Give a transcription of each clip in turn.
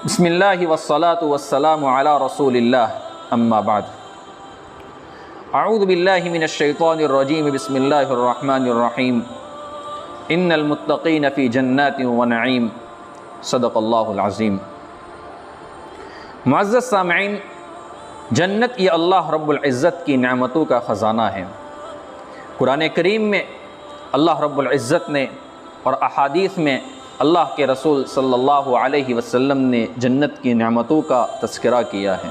بسم اللہ والصلاة والسلام علی رسول اللہ اما بعد اعوذ باللہ من الشیطان الرجیم بسم اللہ الرحمن الرحیم ان المتقین فی جنات ونعیم صدق اللہ العظیم۔ معزز سامعین، جنت یہ اللہ رب العزت کی نعمتوں کا خزانہ ہے۔ قرآن کریم میں اللہ رب العزت نے اور احادیث میں اللہ کے رسول صلی اللہ علیہ وسلم نے جنت کی نعمتوں کا تذکرہ کیا ہے،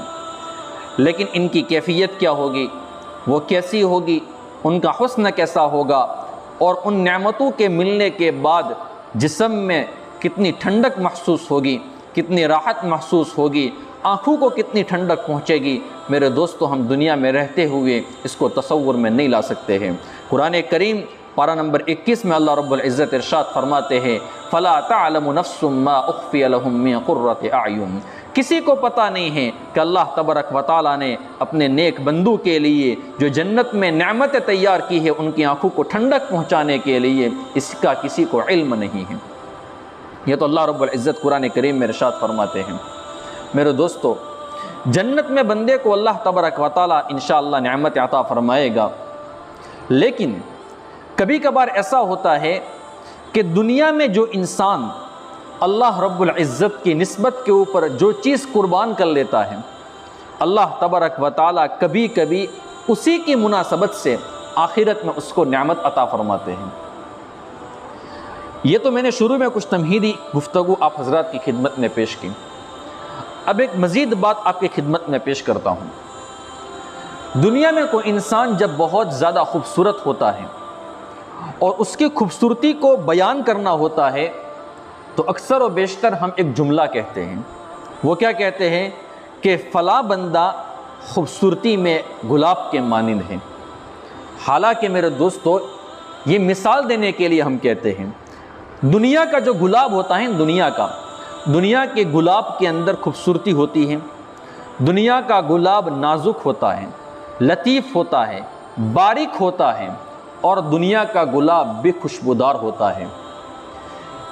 لیکن ان کی کیفیت کیا ہوگی، وہ کیسی ہوگی، ان کا حسن کیسا ہوگا، اور ان نعمتوں کے ملنے کے بعد جسم میں کتنی ٹھنڈک محسوس ہوگی، کتنی راحت محسوس ہوگی، آنکھوں کو کتنی ٹھنڈک پہنچے گی، میرے دوستو ہم دنیا میں رہتے ہوئے اس کو تصور میں نہیں لا سکتے ہیں۔ قرآن کریم پارہ نمبر 21 میں اللہ رب العزت ارشاد فرماتے ہیں فَلَا تَعْلَمُ نَفْسٌ مَّا أُخْفِيَ لَهُم مِّن قُرَّةِ أَعْيُنٍ۔ کسی کو پتہ نہیں ہے کہ اللہ تبارک و تعالیٰ نے اپنے نیک بندوں کے لیے جو جنت میں نعمت تیار کی ہے ان کی آنکھوں کو ٹھنڈک پہنچانے کے لیے اس کا کسی کو علم نہیں ہے۔ یہ تو اللہ رب العزت قرآن کریم میں ارشاد فرماتے ہیں۔ میرے دوستو، جنت میں بندے کو اللہ تبارک و تعالیٰ انشاءاللہ نعمت عطا فرمائے گا، لیکن کبھی کبھار ایسا ہوتا ہے کہ دنیا میں جو انسان اللہ رب العزت کی نسبت کے اوپر جو چیز قربان کر لیتا ہے، اللہ تبارک و تعالیٰ کبھی کبھی اسی کی مناسبت سے آخرت میں اس کو نعمت عطا فرماتے ہیں۔ یہ تو میں نے شروع میں کچھ تمہیدی گفتگو آپ حضرات کی خدمت میں پیش کی، اب ایک مزید بات آپ کی خدمت میں پیش کرتا ہوں۔ دنیا میں کوئی انسان جب بہت زیادہ خوبصورت ہوتا ہے اور اس کی خوبصورتی کو بیان کرنا ہوتا ہے تو اکثر و بیشتر ہم ایک جملہ کہتے ہیں۔ وہ کیا کہتے ہیں کہ فلاں بندہ خوبصورتی میں گلاب کے مانند ہے۔ حالانکہ میرے دوستو، یہ مثال دینے کے لیے ہم کہتے ہیں دنیا کا جو گلاب ہوتا ہے، دنیا کے گلاب کے اندر خوبصورتی ہوتی ہے۔ دنیا کا گلاب نازک ہوتا ہے، لطیف ہوتا ہے، باریک ہوتا ہے، اور دنیا کا گلاب بھی خوشبودار ہوتا ہے۔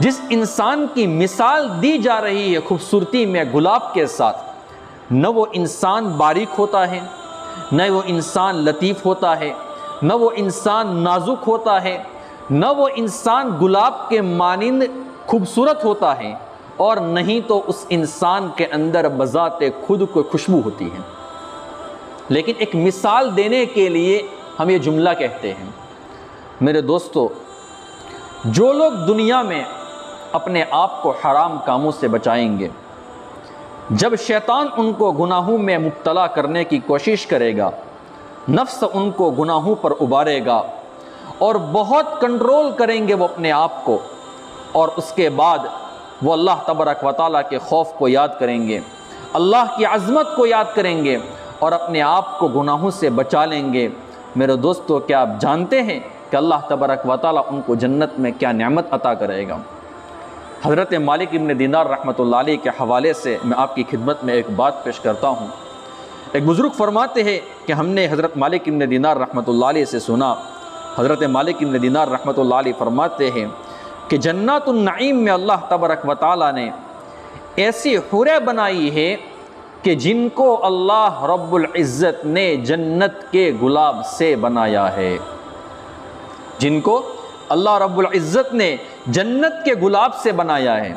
جس انسان کی مثال دی جا رہی ہے خوبصورتی میں گلاب کے ساتھ، نہ وہ انسان باریک ہوتا ہے، نہ وہ انسان لطیف ہوتا ہے، نہ وہ انسان نازک ہوتا ہے، نہ وہ انسان گلاب کے مانند خوبصورت ہوتا ہے، اور نہیں تو اس انسان کے اندر بذات خود کوئی خوشبو ہوتی ہے۔ لیکن ایک مثال دینے کے لیے ہم یہ جملہ کہتے ہیں۔ میرے دوستو، جو لوگ دنیا میں اپنے آپ کو حرام کاموں سے بچائیں گے، جب شیطان ان کو گناہوں میں مبتلا کرنے کی کوشش کرے گا، نفس ان کو گناہوں پر ابارے گا اور بہت کنٹرول کریں گے وہ اپنے آپ کو، اور اس کے بعد وہ اللہ تبارک و تعالیٰ کے خوف کو یاد کریں گے، اللہ کی عظمت کو یاد کریں گے اور اپنے آپ کو گناہوں سے بچا لیں گے۔ میرے دوستو، کیا آپ جانتے ہیں کہ اللہ تبارک و تعالیٰ ان کو جنت میں کیا نعمت عطا کرے گا؟ حضرت مالک ابن دینار رحمۃ اللہ علیہ کے حوالے سے میں آپ کی خدمت میں ایک بات پیش کرتا ہوں۔ ایک بزرگ فرماتے ہیں کہ ہم نے حضرت مالک ابن دینار رحمۃ اللہ علیہ سے سنا، حضرت مالک ابن دینار رحمۃ اللہ علیہ فرماتے ہیں کہ جنات النعیم میں اللہ تبارک و تعالیٰ نے ایسی حوریں بنائی ہے کہ جن کو اللہ رب العزت نے جنت کے گلاب سے بنایا ہے، جن کو اللہ رب العزت نے جنت کے گلاب سے بنایا ہے۔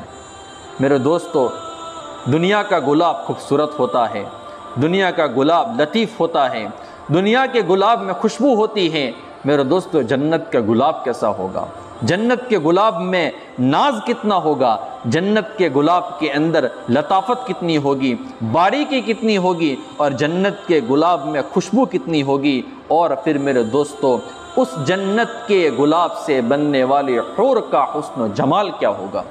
میرے دوستو، دنیا کا گلاب خوبصورت ہوتا ہے، دنیا کا گلاب لطیف ہوتا ہے، دنیا کے گلاب میں خوشبو ہوتی ہے۔ میرے دوستو، جنت کا گلاب کیسا ہوگا؟ جنت کے گلاب میں ناز کتنا ہوگا، جنت کے گلاب کے اندر لطافت کتنی ہوگی، باریکی کتنی ہوگی، اور جنت کے گلاب میں خوشبو کتنی ہوگی، اور پھر میرے دوستو اس جنت کے گلاب سے بننے والے حور کا حسن و جمال کیا ہوگا؟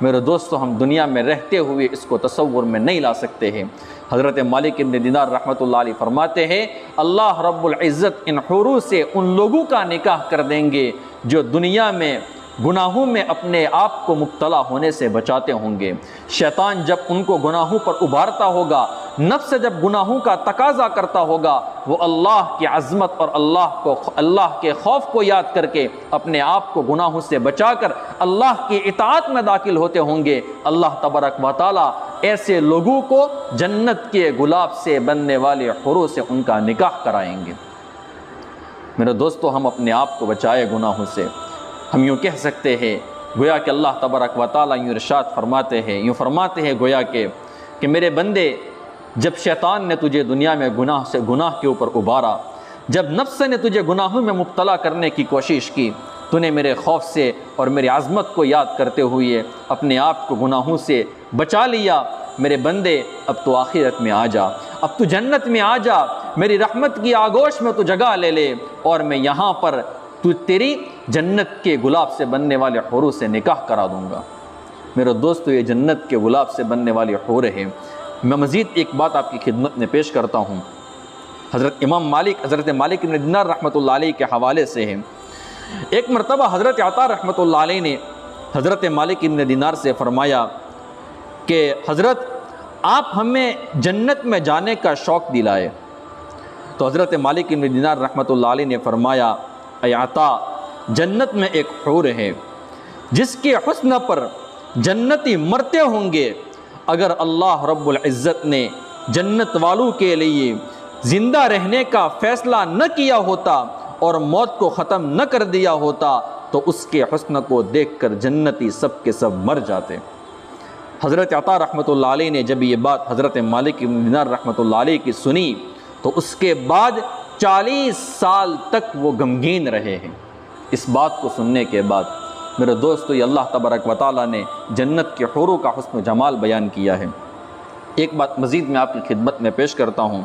میرے دوستو، ہم دنیا میں رہتے ہوئے اس کو تصور میں نہیں لا سکتے ہیں۔ حضرت مالک ابن دینار رحمۃ اللہ علیہ فرماتے ہیں اللہ رب العزت ان حوروں سے ان لوگوں کا نکاح کر دیں گے جو دنیا میں گناہوں میں اپنے آپ کو مبتلا ہونے سے بچاتے ہوں گے۔ شیطان جب ان کو گناہوں پر ابھارتا ہوگا، نفس جب گناہوں کا تقاضا کرتا ہوگا، وہ اللہ کی عظمت اور اللہ کے خوف کو یاد کر کے اپنے آپ کو گناہوں سے بچا کر اللہ کی اطاعت میں داخل ہوتے ہوں گے۔ اللہ تبارک و تعالیٰ ایسے لوگوں کو جنت کے گلاب سے بننے والے حوروں سے ان کا نکاح کرائیں گے۔ میرے دوستو، ہم اپنے آپ کو بچائے گناہوں سے۔ ہم یوں کہہ سکتے ہیں گویا کہ اللہ تبارک و تعالیٰ یوں ارشاد فرماتے ہیں گویا کہ میرے بندے، جب شیطان نے تجھے دنیا میں گناہ کے اوپر ابھارا، جب نفس نے تجھے گناہوں میں مبتلا کرنے کی کوشش کی، تو نے میرے خوف سے اور میری عظمت کو یاد کرتے ہوئے اپنے آپ کو گناہوں سے بچا لیا۔ میرے بندے، اب تو آخرت میں آ جا، اب تو جنت میں آ جا، میری رحمت کی آغوش میں تو جگہ لے لے، اور میں یہاں پر تیری جنت کے گلاب سے بننے والے حوروں سے نکاح کرا دوں گا۔ میرے دوستو، یہ جنت کے گلاب سے بننے والی حوریں ہیں۔ میں مزید ایک بات آپ کی خدمت میں پیش کرتا ہوں۔ حضرت مالک بن دینار رحمۃ اللہ علیہ کے حوالے سے ہے۔ ایک مرتبہ حضرت عطا رحمۃ اللہ علیہ نے حضرت مالک بن دینار سے فرمایا کہ حضرت، آپ ہمیں جنت میں جانے کا شوق دلائے۔ تو حضرت مالک بن دینار رحمۃ اللہ علیہ نے فرمایا، اے عطا، جنت میں ایک حور ہے جس کے حسن پر جنتی مرتے ہوں گے۔ اگر اللہ رب العزت نے جنت والوں کے لیے زندہ رہنے کا فیصلہ نہ کیا ہوتا اور موت کو ختم نہ کر دیا ہوتا تو اس کے حسن کو دیکھ کر جنتی سب کے سب مر جاتے۔ حضرت عطا رحمۃ اللہ علیہ نے جب یہ بات حضرت مالک بن دینار رحمۃ اللہ علیہ کی سنی تو اس کے بعد 40 سال تک وہ غمگین رہے ہیں۔ اس بات کو سننے کے بعد میرے دوستو، یہ اللہ تبارک و تعالیٰ نے جنت کے حوروں کا حسن و جمال بیان کیا ہے۔ ایک بات مزید میں آپ کی خدمت میں پیش کرتا ہوں۔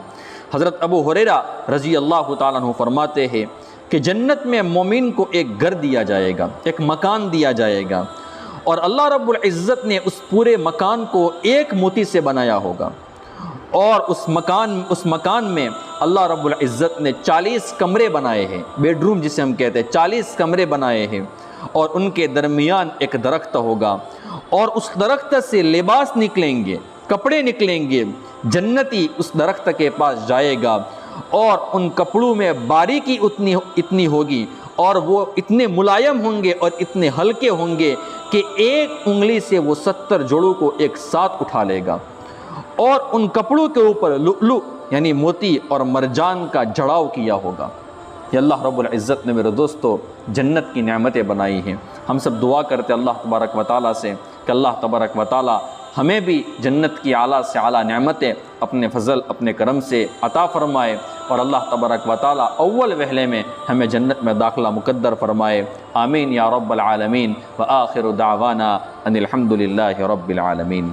حضرت ابو ہریرہ رضی اللہ تعالیٰ عنہ فرماتے ہیں کہ جنت میں مومن کو ایک گھر دیا جائے گا، ایک مکان دیا جائے گا، اور اللہ رب العزت نے اس پورے مکان کو ایک موتی سے بنایا ہوگا، اور اس مکان میں اللہ رب العزت نے 40 کمرے بنائے ہیں، بیڈ روم جسے ہم کہتے ہیں، 40 کمرے بنائے ہیں، اور ان کے درمیان ایک درخت ہوگا، اور اس درخت سے لباس نکلیں گے، کپڑے نکلیں گے۔ جنتی اس درخت کے پاس جائے گا اور ان کپڑوں میں باریکی اتنی ہوگی، اور وہ اتنے ملائم ہوں گے اور اتنے ہلکے ہوں گے کہ ایک انگلی سے وہ 70 جوڑوں کو ایک ساتھ اٹھا لے گا، اور ان کپڑوں کے اوپر لؤلؤ یعنی موتی اور مرجان کا جڑاؤ کیا ہوگا۔ یہ اللہ رب العزت نے میرے دوستو جنت کی نعمتیں بنائی ہیں۔ ہم سب دعا کرتے اللہ تبارک و تعالیٰ سے کہ اللہ تبارک و تعالیٰ ہمیں بھی جنت کی اعلیٰ سے اعلیٰ نعمتیں اپنے فضل اپنے کرم سے عطا فرمائے، اور اللہ تبارک و تعالیٰ اول وہلے میں ہمیں جنت میں داخلہ مقدر فرمائے۔ آمین یا رب العالمین، وآخر دعوانا ان الحمد للہ رب العالمین۔